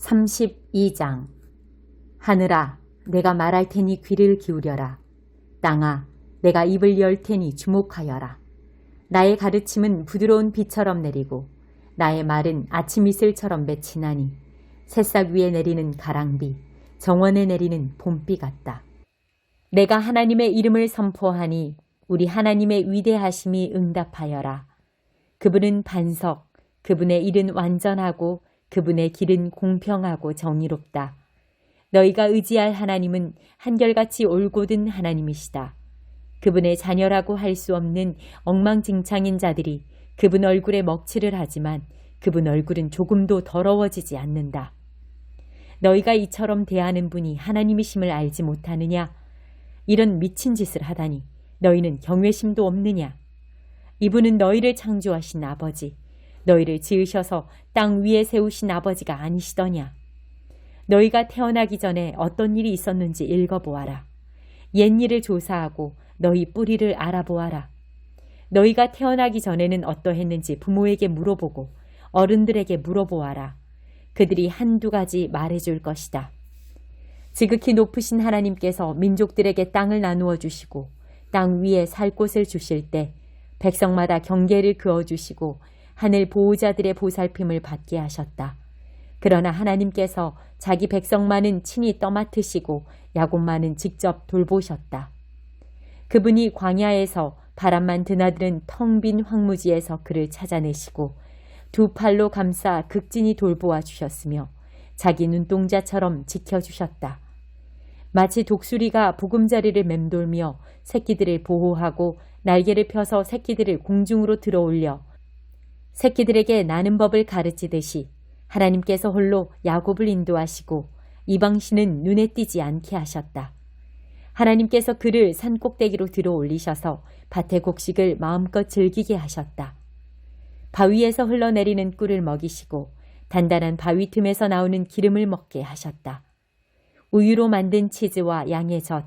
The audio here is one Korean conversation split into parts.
32장. 하늘아, 내가 말할 테니 귀를 기울여라. 땅아, 내가 입을 열 테니 주목하여라. 나의 가르침은 부드러운 비처럼 내리고 나의 말은 아침 이슬처럼 맺히나니 새싹 위에 내리는 가랑비, 정원에 내리는 봄비 같다. 내가 하나님의 이름을 선포하니 우리 하나님의 위대하심이 응답하여라. 그분은 반석, 그분의 일은 완전하고 그분의 길은 공평하고 정의롭다. 너희가 의지할 하나님은 한결같이 올곧은 하나님이시다. 그분의 자녀라고 할 수 없는 엉망진창인 자들이 그분 얼굴에 먹칠을 하지만 그분 얼굴은 조금도 더러워지지 않는다. 너희가 이처럼 대하는 분이 하나님이심을 알지 못하느냐? 이런 미친 짓을 하다니 너희는 경외심도 없느냐? 이분은 너희를 창조하신 아버지, 너희를 지으셔서 땅 위에 세우신 아버지가 아니시더냐? 너희가 태어나기 전에 어떤 일이 있었는지 읽어보아라. 옛일을 조사하고 너희 뿌리를 알아보아라. 너희가 태어나기 전에는 어떠했는지 부모에게 물어보고 어른들에게 물어보아라. 그들이 한두 가지 말해줄 것이다. 지극히 높으신 하나님께서 민족들에게 땅을 나누어 주시고 땅 위에 살 곳을 주실 때 백성마다 경계를 그어주시고 하늘 보호자들의 보살핌을 받게 하셨다. 그러나 하나님께서 자기 백성만은 친히 떠맡으시고 야곱만은 직접 돌보셨다. 그분이 광야에서 바람만 드나드는 텅 빈 황무지에서 그를 찾아내시고 두 팔로 감싸 극진히 돌보아 주셨으며 자기 눈동자처럼 지켜주셨다. 마치 독수리가 보금자리를 맴돌며 새끼들을 보호하고 날개를 펴서 새끼들을 공중으로 들어올려 새끼들에게 나는 법을 가르치듯이 하나님께서 홀로 야곱을 인도하시고 이방신은 눈에 띄지 않게 하셨다. 하나님께서 그를 산 꼭대기로 들어 올리셔서 밭의 곡식을 마음껏 즐기게 하셨다. 바위에서 흘러내리는 꿀을 먹이시고 단단한 바위 틈에서 나오는 기름을 먹게 하셨다. 우유로 만든 치즈와 양의 젖,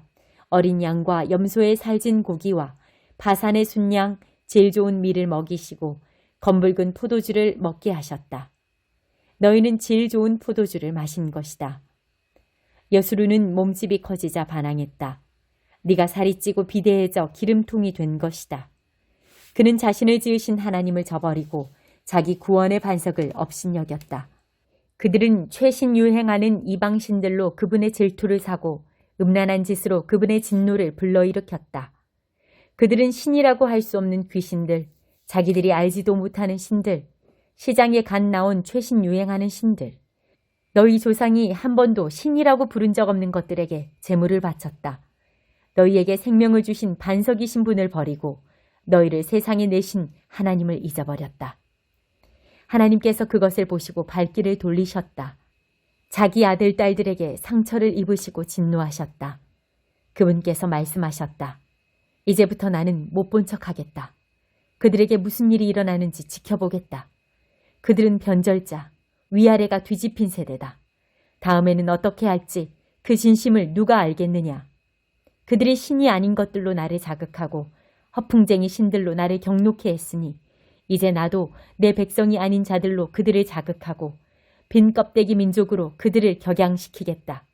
어린 양과 염소의 살진 고기와 바산의 순양, 제일 좋은 밀을 먹이시고 검붉은 포도주를 먹게 하셨다. 너희는 질 좋은 포도주를 마신 것이다. 여수르는 몸집이 커지자 반항했다. 네가 살이 찌고 비대해져 기름통이 된 것이다. 그는 자신을 지으신 하나님을 저버리고 자기 구원의 반석을 업신여겼다. 그들은 최신 유행하는 이방신들로 그분의 질투를 사고 음란한 짓으로 그분의 진노를 불러일으켰다. 그들은 신이라고 할 수 없는 귀신들, 자기들이 알지도 못하는 신들, 시장에 갓 나온 최신 유행하는 신들, 너희 조상이 한 번도 신이라고 부른 적 없는 것들에게 제물을 바쳤다. 너희에게 생명을 주신 반석이신 분을 버리고 너희를 세상에 내신 하나님을 잊어버렸다. 하나님께서 그것을 보시고 발길을 돌리셨다. 자기 아들, 딸들에게 상처를 입으시고 진노하셨다. 그분께서 말씀하셨다. 이제부터 나는 못 본 척하겠다. 그들에게 무슨 일이 일어나는지 지켜보겠다. 그들은 변절자, 위아래가 뒤집힌 세대다. 다음에는 어떻게 할지 그 진심을 누가 알겠느냐. 그들이 신이 아닌 것들로 나를 자극하고 허풍쟁이 신들로 나를 경록해 했으니 이제 나도 내 백성이 아닌 자들로 그들을 자극하고 빈 껍데기 민족으로 그들을 격양시키겠다.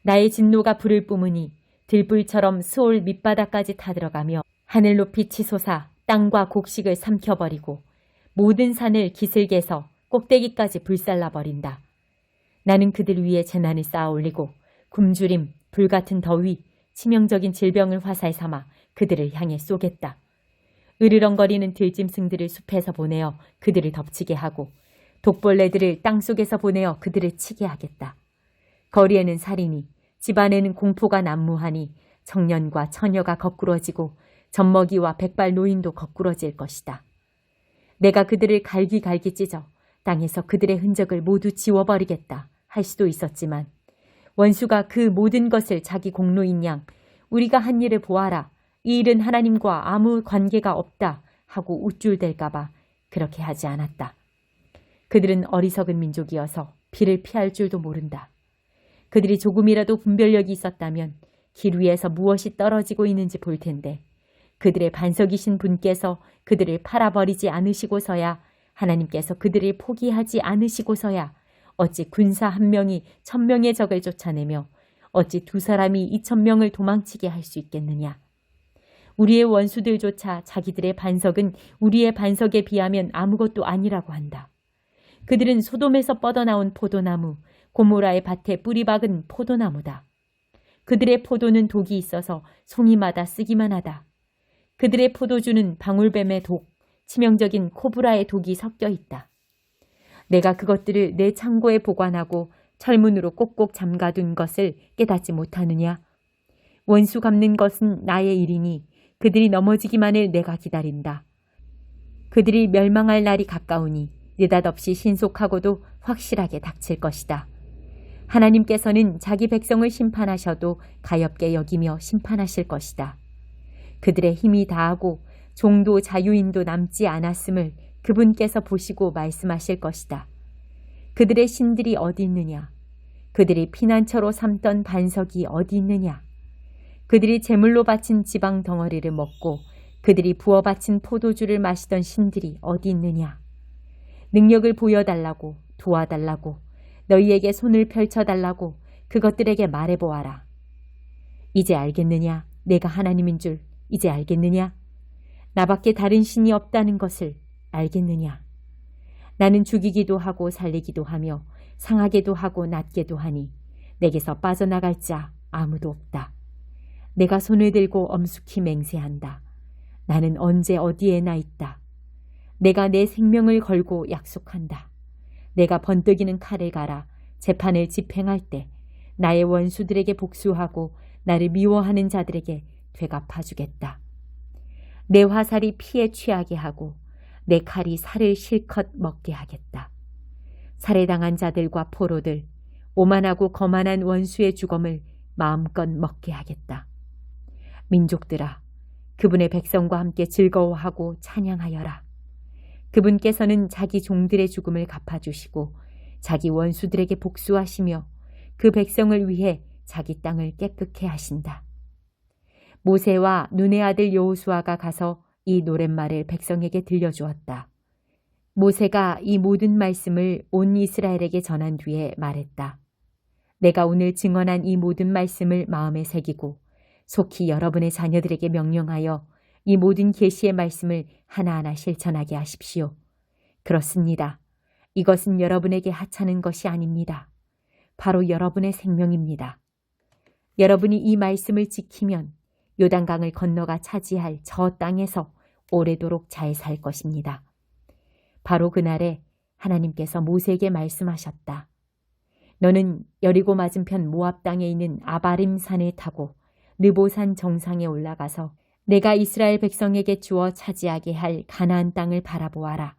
나의 진노가 불을 뿜으니 들불처럼 수올 밑바닥까지 타들어가며 하늘 높이 치솟아 땅과 곡식을 삼켜버리고 모든 산을 기슭에서 꼭대기까지 불살라버린다. 나는 그들 위에 재난을 쌓아올리고 굶주림, 불같은 더위, 치명적인 질병을 화살 삼아 그들을 향해 쏘겠다. 으르렁거리는 들짐승들을 숲에서 보내어 그들을 덮치게 하고 독벌레들을 땅속에서 보내어 그들을 치게 하겠다. 거리에는 살인이, 집안에는 공포가 난무하니 청년과 처녀가 거꾸러지고 젖먹이와 백발 노인도 거꾸러질 것이다. 내가 그들을 갈기갈기 찢어 땅에서 그들의 흔적을 모두 지워버리겠다 할 수도 있었지만 원수가 그 모든 것을 자기 공로인 양 우리가 한 일을 보아라. 이 일은 하나님과 아무 관계가 없다 하고 우쭐댈까봐 그렇게 하지 않았다. 그들은 어리석은 민족이어서 비를 피할 줄도 모른다. 그들이 조금이라도 분별력이 있었다면 길 위에서 무엇이 떨어지고 있는지 볼 텐데 그들의 반석이신 분께서 그들을 팔아버리지 않으시고서야 하나님께서 그들을 포기하지 않으시고서야 어찌 군사 한 명이 1,000명의 적을 쫓아내며 어찌 2사람이 2,000명을 도망치게 할 수 있겠느냐. 우리의 원수들조차 자기들의 반석은 우리의 반석에 비하면 아무것도 아니라고 한다. 그들은 소돔에서 뻗어나온 포도나무, 고모라의 밭에 뿌리 박은 포도나무다. 그들의 포도는 독이 있어서 송이마다 쓰기만 하다. 그들의 포도주는 방울뱀의 독, 치명적인 코브라의 독이 섞여 있다. 내가 그것들을 내 창고에 보관하고 철문으로 꼭꼭 잠가둔 것을 깨닫지 못하느냐? 원수 갚는 것은 나의 일이니 그들이 넘어지기만을 내가 기다린다. 그들이 멸망할 날이 가까우니 느닷없이 신속하고도 확실하게 닥칠 것이다. 하나님께서는 자기 백성을 심판하셔도 가엾게 여기며 심판하실 것이다. 그들의 힘이 다하고 종도 자유인도 남지 않았음을 그분께서 보시고 말씀하실 것이다. 그들의 신들이 어디 있느냐? 그들이 피난처로 삼던 반석이 어디 있느냐? 그들이 제물로 바친 지방 덩어리를 먹고 그들이 부어 바친 포도주를 마시던 신들이 어디 있느냐? 능력을 보여달라고, 도와달라고, 너희에게 손을 펼쳐달라고 그것들에게 말해보아라. 이제 알겠느냐? 내가 하나님인 줄 이제 알겠느냐? 나밖에 다른 신이 없다는 것을 알겠느냐? 나는 죽이기도 하고 살리기도 하며 상하게도 하고 낫게도 하니 내게서 빠져나갈 자 아무도 없다. 내가 손을 들고 엄숙히 맹세한다. 나는 언제 어디에나 있다. 내가 내 생명을 걸고 약속한다. 내가 번뜩이는 칼을 갈아 재판을 집행할 때 나의 원수들에게 복수하고 나를 미워하는 자들에게 되갚아주겠다. 내 화살이 피에 취하게 하고 내 칼이 살을 실컷 먹게 하겠다. 살해당한 자들과 포로들, 오만하고 거만한 원수의 죽음을 마음껏 먹게 하겠다. 민족들아, 그분의 백성과 함께 즐거워하고 찬양하여라. 그분께서는 자기 종들의 죽음을 갚아주시고 자기 원수들에게 복수하시며 그 백성을 위해 자기 땅을 깨끗게 하신다. 모세와 눈의 아들 여호수아가 가서 이 노랫말을 백성에게 들려주었다. 모세가 이 모든 말씀을 온 이스라엘에게 전한 뒤에 말했다. 내가 오늘 증언한 이 모든 말씀을 마음에 새기고 속히 여러분의 자녀들에게 명령하여 이 모든 계시의 말씀을 하나하나 실천하게 하십시오. 그렇습니다. 이것은 여러분에게 하찮은 것이 아닙니다. 바로 여러분의 생명입니다. 여러분이 이 말씀을 지키면 요단강을 건너가 차지할 저 땅에서 오래도록 잘 살 것입니다. 바로 그날에 하나님께서 모세에게 말씀하셨다. 너는 여리고 맞은편 모압 땅에 있는 아바림 산을 타고 느보산 정상에 올라가서 내가 이스라엘 백성에게 주어 차지하게 할 가나안 땅을 바라보아라.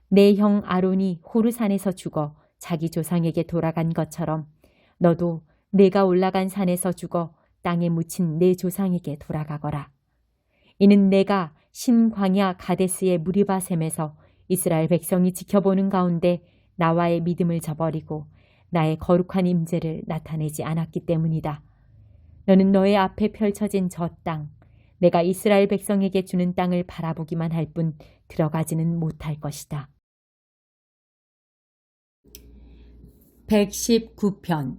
내 형 아론이 호르산에서 죽어 자기 조상에게 돌아간 것처럼 너도 내가 올라간 산에서 죽어 땅에 묻힌 내 조상에게 돌아가거라. 이는 내가 신광야 가데스의 무리바셈에서 이스라엘 백성이 지켜보는 가운데 나와의 믿음을 저버리고 나의 거룩한 임재를 나타내지 않았기 때문이다. 너는 너의 앞에 펼쳐진 저 땅, 내가 이스라엘 백성에게 주는 땅을 바라보기만 할 뿐 들어가지는 못할 것이다. 119편.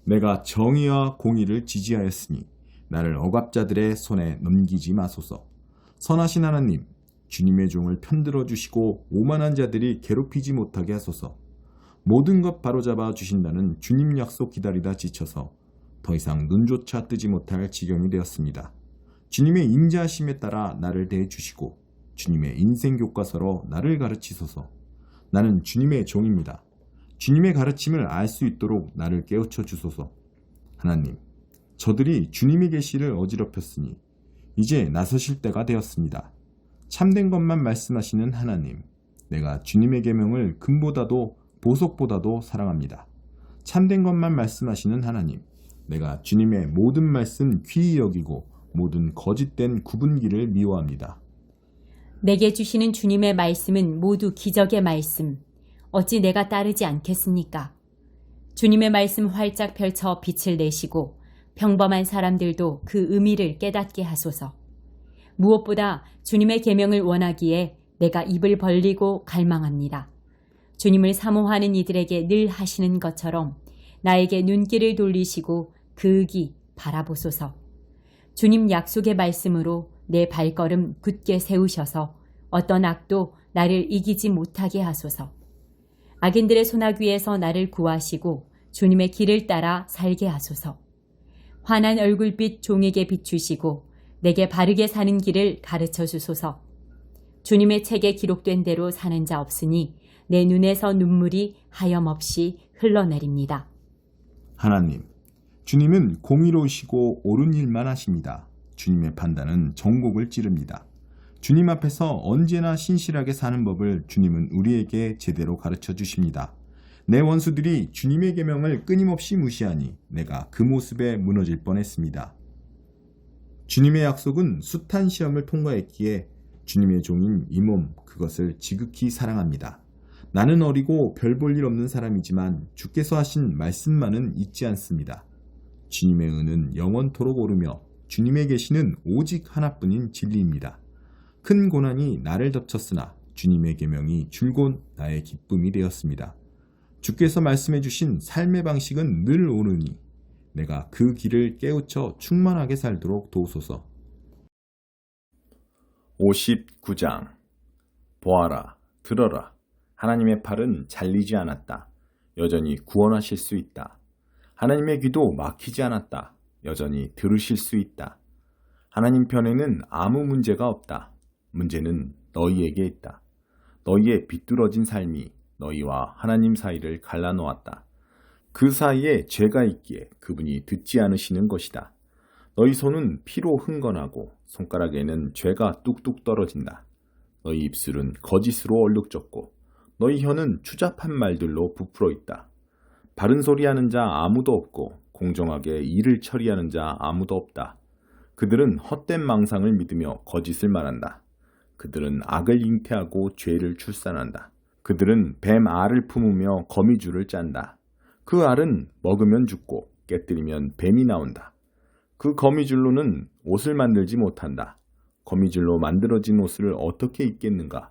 내가 정의와 공의를 지지하였으니 나를 억압자들의 손에 넘기지 마소서. 선하신 하나님, 주님의 종을 편들어 주시고 오만한 자들이 괴롭히지 못하게 하소서. 모든 것 바로잡아 주신다는 주님 약속 기다리다 지쳐서 더 이상 눈조차 뜨지 못할 지경이 되었습니다. 주님의 인자하심에 따라 나를 대해 주시고 주님의 인생 교과서로 나를 가르치소서. 나는 주님의 종입니다. 주님의 가르침을 알 수 있도록 나를 깨우쳐 주소서. 하나님, 저들이 주님의 계시를 어지럽혔으니 이제 나서실 때가 되었습니다. 참된 것만 말씀하시는 하나님, 내가 주님의 계명을 금보다도 보석보다도 사랑합니다. 참된 것만 말씀하시는 하나님, 내가 주님의 모든 말씀 귀히 여기고 모든 거짓된 구분기를 미워합니다. 내게 주시는 주님의 말씀은 모두 기적의 말씀. 어찌 내가 따르지 않겠습니까? 주님의 말씀 활짝 펼쳐 빛을 내시고 평범한 사람들도 그 의미를 깨닫게 하소서. 무엇보다 주님의 계명을 원하기에 내가 입을 벌리고 갈망합니다. 주님을 사모하는 이들에게 늘 하시는 것처럼 나에게 눈길을 돌리시고 극이 바라보소서. 주님 약속의 말씀으로 내 발걸음 굳게 세우셔서 어떤 악도 나를 이기지 못하게 하소서. 악인들의 소나귀에서 나를 구하시고 주님의 길을 따라 살게 하소서. 환한 얼굴빛 종에게 비추시고 내게 바르게 사는 길을 가르쳐 주소서. 주님의 책에 기록된 대로 사는 자 없으니 내 눈에서 눈물이 하염없이 흘러내립니다. 하나님, 주님은 공의로우시고 옳은 일만 하십니다. 주님의 판단은 정곡을 찌릅니다. 주님 앞에서 언제나 신실하게 사는 법을 주님은 우리에게 제대로 가르쳐 주십니다. 내 원수들이 주님의 계명을 끊임없이 무시하니 내가 그 모습에 무너질 뻔했습니다. 주님의 약속은 숱한 시험을 통과했기에 주님의 종인 이 몸 그것을 지극히 사랑합니다. 나는 어리고 별 볼 일 없는 사람이지만 주께서 하신 말씀만은 잊지 않습니다. 주님의 은은 영원토록 오르며 주님의 계시는 오직 하나뿐인 진리입니다. 큰 고난이 나를 덮쳤으나 주님의 계명이 줄곧 나의 기쁨이 되었습니다. 주께서 말씀해 주신 삶의 방식은 늘 옳으니 내가 그 길을 깨우쳐 충만하게 살도록 도우소서. 59장 보아라, 들어라. 하나님의 팔은 잘리지 않았다. 여전히 구원하실 수 있다. 하나님의 귀도 막히지 않았다. 여전히 들으실 수 있다. 하나님 편에는 아무 문제가 없다. 문제는 너희에게 있다. 너희의 비뚤어진 삶이 너희와 하나님 사이를 갈라놓았다. 그 사이에 죄가 있기에 그분이 듣지 않으시는 것이다. 너희 손은 피로 흥건하고 손가락에는 죄가 뚝뚝 떨어진다. 너희 입술은 거짓으로 얼룩졌고 너희 혀는 추잡한 말들로 부풀어 있다. 바른 소리 하는 자 아무도 없고 공정하게 일을 처리하는 자 아무도 없다. 그들은 헛된 망상을 믿으며 거짓을 말한다. 그들은 악을 잉태하고 죄를 출산한다. 그들은 뱀 알을 품으며 거미줄을 짠다. 그 알은 먹으면 죽고 깨뜨리면 뱀이 나온다. 그 거미줄로는 옷을 만들지 못한다. 거미줄로 만들어진 옷을 어떻게 입겠는가?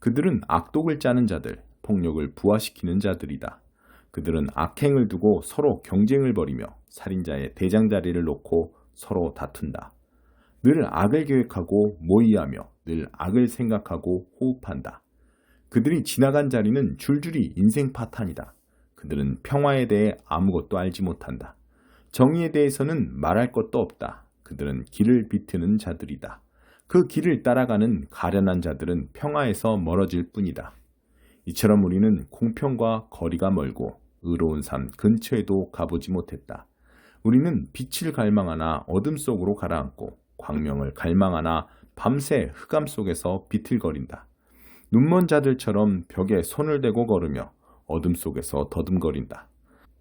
그들은 악독을 짜는 자들, 폭력을 부화시키는 자들이다. 그들은 악행을 두고 서로 경쟁을 벌이며 살인자의 대장자리를 놓고 서로 다툰다. 늘 악을 계획하고 모의하며 늘 악을 생각하고 호흡한다. 그들이 지나간 자리는 줄줄이 인생 파탄이다. 그들은 평화에 대해 아무것도 알지 못한다. 정의에 대해서는 말할 것도 없다. 그들은 길을 비트는 자들이다. 그 길을 따라가는 가련한 자들은 평화에서 멀어질 뿐이다. 이처럼 우리는 공평과 거리가 멀고 의로운 삶 근처에도 가보지 못했다. 우리는 빛을 갈망하나 어둠 속으로 가라앉고 광명을 갈망하나 밤새 흑암 속에서 비틀거린다. 눈먼 자들처럼 벽에 손을 대고 걸으며 어둠 속에서 더듬거린다.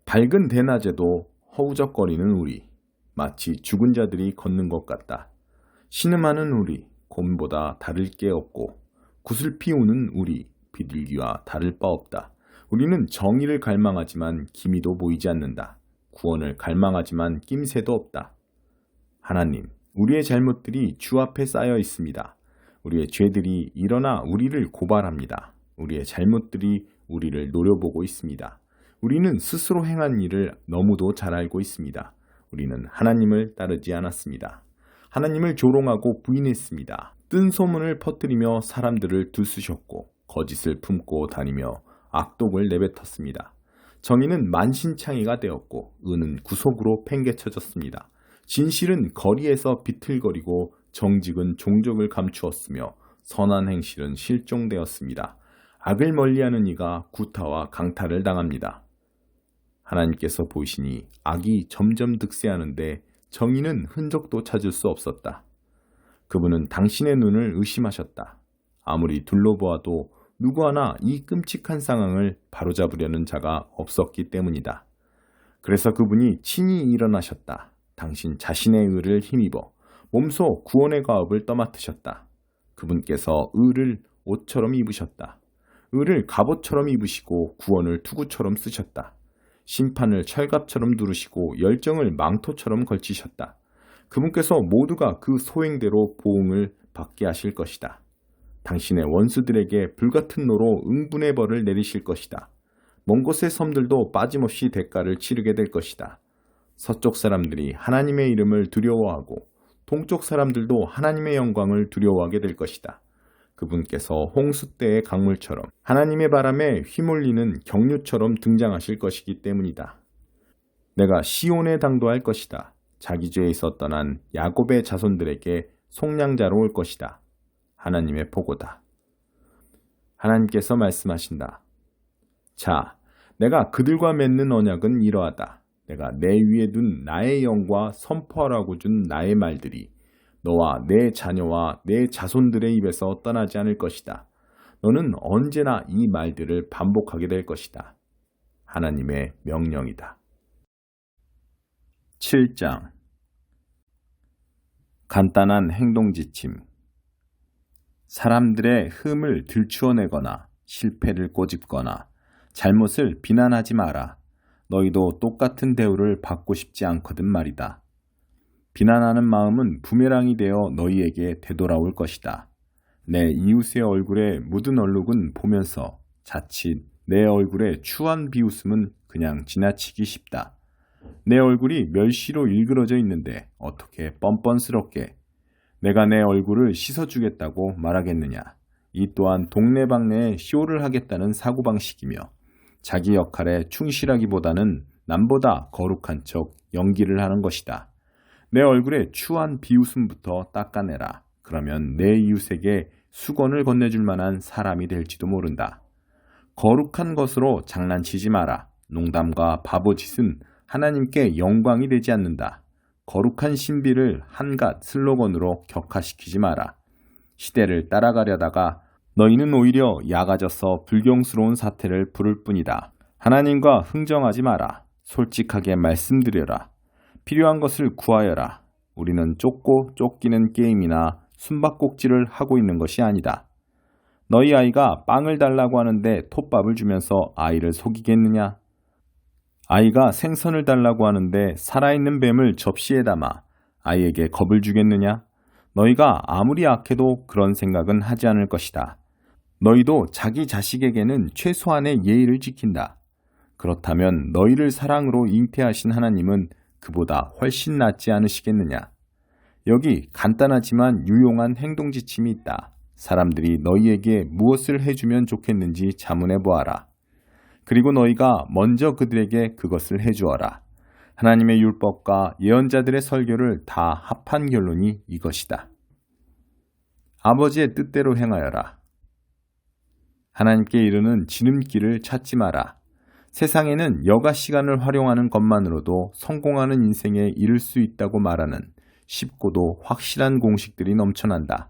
밝은 대낮에도 허우적거리는 우리, 마치 죽은 자들이 걷는 것 같다. 신음하는 우리, 곰보다 다를 게 없고 구슬피 우는 우리, 비둘기와 다를 바 없다. 우리는 정의를 갈망하지만 기미도 보이지 않는다. 구원을 갈망하지만 낌새도 없다. 하나님, 우리의 잘못들이 주 앞에 쌓여 있습니다. 우리의 죄들이 일어나 우리를 고발합니다. 우리의 잘못들이 우리를 노려보고 있습니다. 우리는 스스로 행한 일을 너무도 잘 알고 있습니다. 우리는 하나님을 따르지 않았습니다. 하나님을 조롱하고 부인했습니다. 뜬 소문을 퍼뜨리며 사람들을 들쑤셨고 거짓을 품고 다니며 악독을 내뱉었습니다. 정의는 만신창이가 되었고 은은 구속으로 팽개쳐졌습니다. 진실은 거리에서 비틀거리고 정직은 종적을 감추었으며 선한 행실은 실종되었습니다. 악을 멀리하는 이가 구타와 강탈을 당합니다. 하나님께서 보시니 악이 점점 득세하는데 정의는 흔적도 찾을 수 없었다. 그분은 당신의 눈을 의심하셨다. 아무리 둘러보아도 누구 하나 이 끔찍한 상황을 바로잡으려는 자가 없었기 때문이다. 그래서 그분이 친히 일어나셨다. 당신 자신의 의를 힘입어 몸소 구원의 가업을 떠맡으셨다. 그분께서 의를 옷처럼 입으셨다. 의를 갑옷처럼 입으시고 구원을 투구처럼 쓰셨다. 심판을 철갑처럼 두르시고 열정을 망토처럼 걸치셨다. 그분께서 모두가 그 소행대로 보응을 받게 하실 것이다. 당신의 원수들에게 불같은 노로 응분의 벌을 내리실 것이다. 먼 곳의 섬들도 빠짐없이 대가를 치르게 될 것이다. 서쪽 사람들이 하나님의 이름을 두려워하고 동쪽 사람들도 하나님의 영광을 두려워하게 될 것이다. 그분께서 홍수 때의 강물처럼 하나님의 바람에 휘몰리는 경류처럼 등장하실 것이기 때문이다. 내가 시온에 당도할 것이다. 자기 죄에서 떠난 야곱의 자손들에게 속량자로 올 것이다. 하나님의 보고다. 하나님께서 말씀하신다. 자, 내가 그들과 맺는 언약은 이러하다. 내가 내 위에 둔 나의 영과 선포하라고 준 나의 말들이 너와 내 자녀와 내 자손들의 입에서 떠나지 않을 것이다. 너는 언제나 이 말들을 반복하게 될 것이다. 하나님의 명령이다. 7장 간단한 행동지침. 사람들의 흠을 들추어내거나 실패를 꼬집거나 잘못을 비난하지 마라. 너희도 똑같은 대우를 받고 싶지 않거든 말이다. 비난하는 마음은 부메랑이 되어 너희에게 되돌아올 것이다. 내 이웃의 얼굴에 묻은 얼룩은 보면서 자칫 내 얼굴에 추한 비웃음은 그냥 지나치기 쉽다. 내 얼굴이 멸시로 일그러져 있는데 어떻게 뻔뻔스럽게 내가 내 얼굴을 씻어주겠다고 말하겠느냐. 이 또한 동네방네에 쇼를 하겠다는 사고방식이며 자기 역할에 충실하기보다는 남보다 거룩한 척 연기를 하는 것이다. 내 얼굴에 추한 비웃음부터 닦아내라. 그러면 내 이웃에게 수건을 건네줄 만한 사람이 될지도 모른다. 거룩한 것으로 장난치지 마라. 농담과 바보짓은 하나님께 영광이 되지 않는다. 거룩한 신비를 한갓 슬로건으로 격화시키지 마라. 시대를 따라가려다가 너희는 오히려 약아져서 불경스러운 사태를 부를 뿐이다. 하나님과 흥정하지 마라. 솔직하게 말씀드려라. 필요한 것을 구하여라. 우리는 쫓고 쫓기는 게임이나 숨바꼭질을 하고 있는 것이 아니다. 너희 아이가 빵을 달라고 하는데 톱밥을 주면서 아이를 속이겠느냐? 아이가 생선을 달라고 하는데 살아있는 뱀을 접시에 담아 아이에게 겁을 주겠느냐? 너희가 아무리 악해도 그런 생각은 하지 않을 것이다. 너희도 자기 자식에게는 최소한의 예의를 지킨다. 그렇다면 너희를 사랑으로 잉태하신 하나님은 그보다 훨씬 낫지 않으시겠느냐? 여기 간단하지만 유용한 행동 지침이 있다. 사람들이 너희에게 무엇을 해주면 좋겠는지 자문해 보아라. 그리고 너희가 먼저 그들에게 그것을 해주어라. 하나님의 율법과 예언자들의 설교를 다 합한 결론이 이것이다. 아버지의 뜻대로 행하여라. 하나님께 이르는 지름길을 찾지 마라. 세상에는 여가 시간을 활용하는 것만으로도 성공하는 인생에 이를 수 있다고 말하는 쉽고도 확실한 공식들이 넘쳐난다.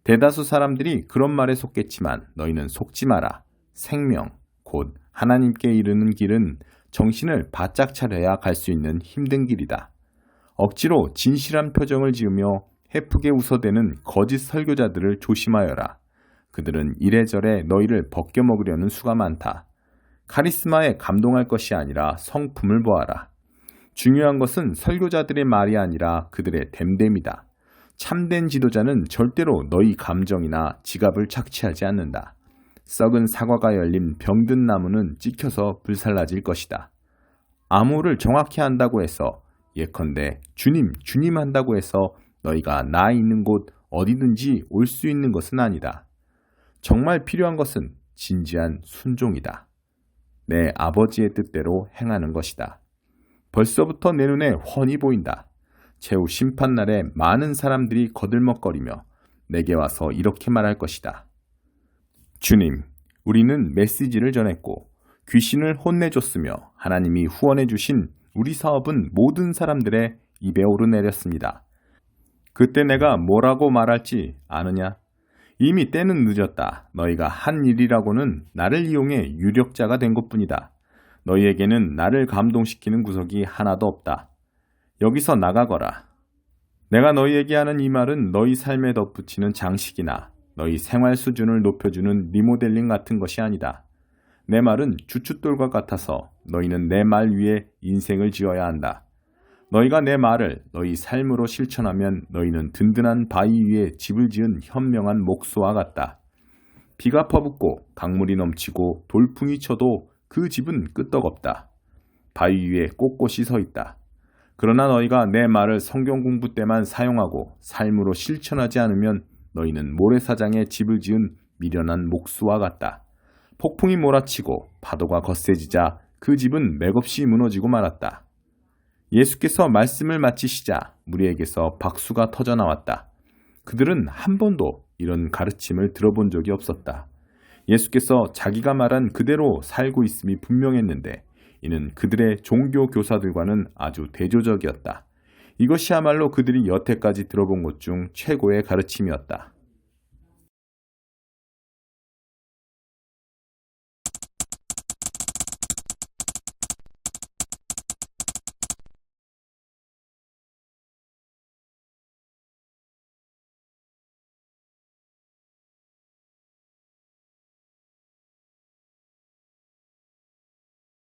대다수 사람들이 그런 말에 속겠지만 너희는 속지 마라. 생명, 곧 하나님께 이르는 길은 정신을 바짝 차려야 갈 수 있는 힘든 길이다. 억지로 진실한 표정을 지으며 해프게 웃어대는 거짓 설교자들을 조심하여라. 그들은 이래저래 너희를 벗겨먹으려는 수가 많다. 카리스마에 감동할 것이 아니라 성품을 보아라. 중요한 것은 설교자들의 말이 아니라 그들의 됨됨이다. 참된 지도자는 절대로 너희 감정이나 지갑을 착취하지 않는다. 썩은 사과가 열린 병든 나무는 찍혀서 불살라질 것이다. 암호를 정확히 한다고 해서 예컨대 주님 한다고 해서 너희가 나 있는 곳 어디든지 올 수 있는 것은 아니다. 정말 필요한 것은 진지한 순종이다. 내 아버지의 뜻대로 행하는 것이다. 벌써부터 내 눈에 훤히 보인다. 최후 심판날에 많은 사람들이 거들먹거리며 내게 와서 이렇게 말할 것이다. 주님, 우리는 메시지를 전했고 귀신을 혼내줬으며 하나님이 후원해 주신 우리 사업은 모든 사람들의 입에 오르내렸습니다. 그때 내가 뭐라고 말할지 아느냐? 이미 때는 늦었다. 너희가 한 일이라고는 나를 이용해 유력자가 된 것뿐이다. 너희에게는 나를 감동시키는 구석이 하나도 없다. 여기서 나가거라. 내가 너희에게 하는 이 말은 너희 삶에 덧붙이는 장식이나 너희 생활 수준을 높여주는 리모델링 같은 것이 아니다. 내 말은 주춧돌과 같아서 너희는 내 말 위에 인생을 지어야 한다. 너희가 내 말을 너희 삶으로 실천하면 너희는 든든한 바위 위에 집을 지은 현명한 목수와 같다. 비가 퍼붓고 강물이 넘치고 돌풍이 쳐도 그 집은 끄떡없다. 바위 위에 꼿꼿이 서 있다. 그러나 너희가 내 말을 성경 공부 때만 사용하고 삶으로 실천하지 않으면 너희는 모래사장에 집을 지은 미련한 목수와 같다. 폭풍이 몰아치고 파도가 거세지자 그 집은 맥없이 무너지고 말았다. 예수께서 말씀을 마치시자 무리에게서 박수가 터져나왔다. 그들은 한 번도 이런 가르침을 들어본 적이 없었다. 예수께서 자기가 말한 그대로 살고 있음이 분명했는데 이는 그들의 종교 교사들과는 아주 대조적이었다. 이것이야말로 그들이 여태까지 들어본 것 중 최고의 가르침이었다.